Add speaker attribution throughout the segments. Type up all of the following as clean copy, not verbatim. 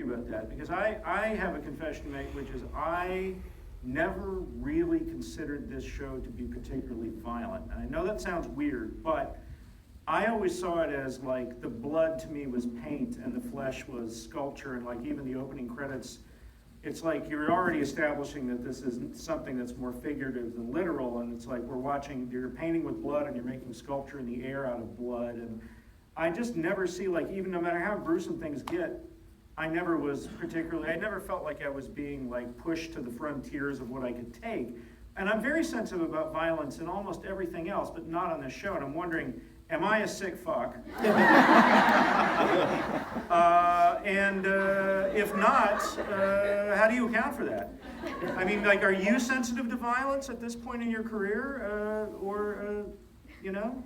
Speaker 1: you about that, because I have a confession to make, which is I never really considered this show to be particularly violent. And I know that sounds weird, but I always saw it as like the blood to me was paint and the flesh was sculpture, and like even the opening credits, it's like you're already establishing that this isn't something that's more figurative than literal, and it's like you're painting with blood and you're making sculpture in the air out of blood. And I just never see, like, even no matter how gruesome things get, I never felt like I was being like pushed to the frontiers of what I could take. And I'm very sensitive about violence and almost everything else, but not on this show. And I'm wondering, am I a sick fuck? And if not, how do you account for that? I mean, like, are you sensitive to violence at this point in your career, or you know?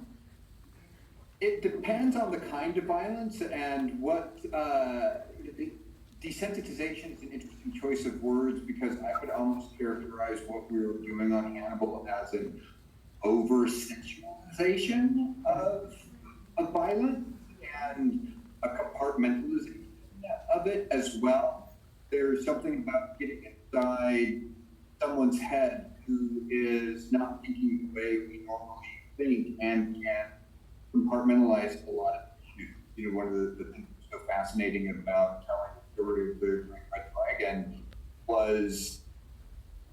Speaker 2: It depends on the kind of violence and what. Desensitization is an interesting choice of words, because I would almost characterize what we were doing on Hannibal as an over-sexualization of violence and a compartmentalization of it as well. There's something about getting inside someone's head who is not thinking the way we normally think and can compartmentalize a lot of issues. You know, one of the things that's so fascinating about telling the story of the Great Red Dragon was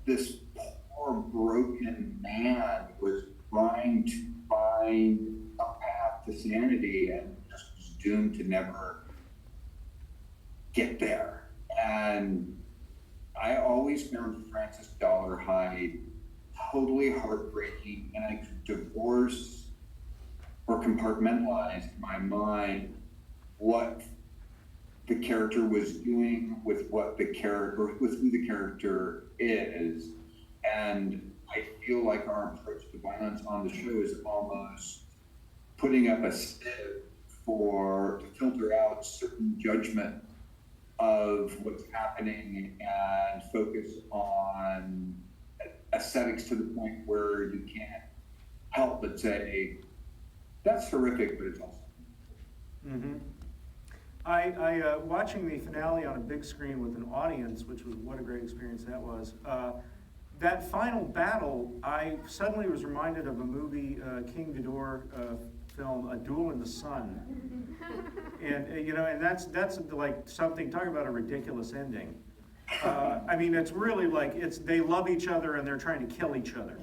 Speaker 2: this poor broken man was trying to find a path to sanity and just was doomed to never get there. And I always found Francis Dollar Hyde totally heartbreaking, and I could divorce or compartmentalize in my mind what the character was doing with what the character, with who the character is. And I feel like our approach to violence on the show is almost putting up a sieve to filter out certain judgment of what's happening and focus on aesthetics to the point where you can't help but say, that's horrific, but it's awesome.
Speaker 1: Mm-hmm. Watching the finale on a big screen with an audience, which was, what a great experience that was. That final battle, I suddenly was reminded of a movie, King Vidor film, A Duel in the Sun. And you know, and that's like something, talk about a ridiculous ending. I mean, it's really like, they love each other and they're trying to kill each other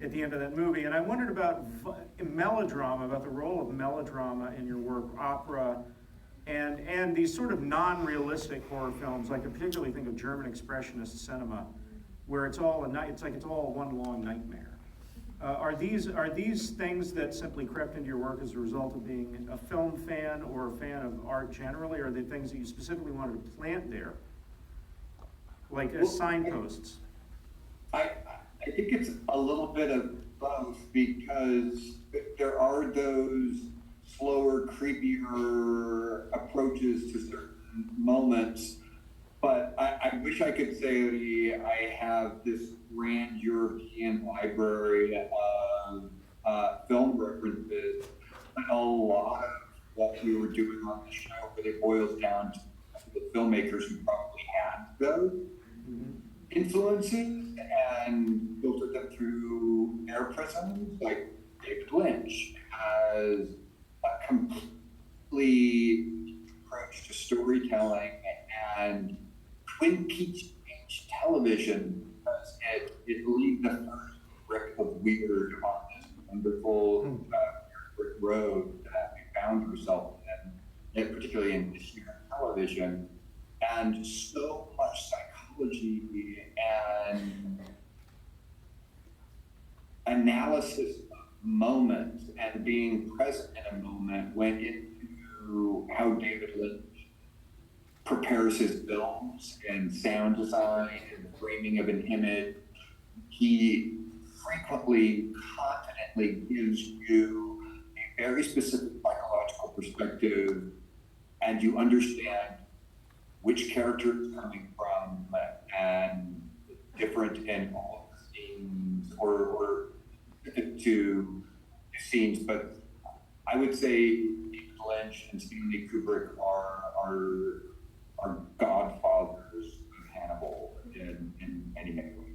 Speaker 1: at the end of that movie. And I wondered about melodrama, about the role of melodrama in your work, opera, and these sort of non-realistic horror films. Like I particularly think of German expressionist cinema, where it's all one long nightmare. Are these things that simply crept into your work as a result of being a film fan or a fan of art generally, or are they things that you specifically wanted to plant there, like as signposts?
Speaker 2: I think it's a little bit of both, because there are those slower, creepier approaches to certain moments, but I wish I could say I have this grand European library of film references. But a lot of what we were doing on the show really boils down to the filmmakers who probably had those influences and filtered them through their prisms. Like David Lynch has a completely approach to storytelling, and Twin Peaks changed television because it laid the first brick of weird on this wonderful brick road that we found ourselves in, and particularly in this year of television. And so much psychology and analysis of moments and being present in a moment went into how David Lynch prepares his films and sound design and the framing of an image. He frequently, confidently gives you a very specific psychological perspective, and you understand which character is coming from and different in all of the scenes or to scenes. But I would say David Lynch and Stanley Kubrick are anyway.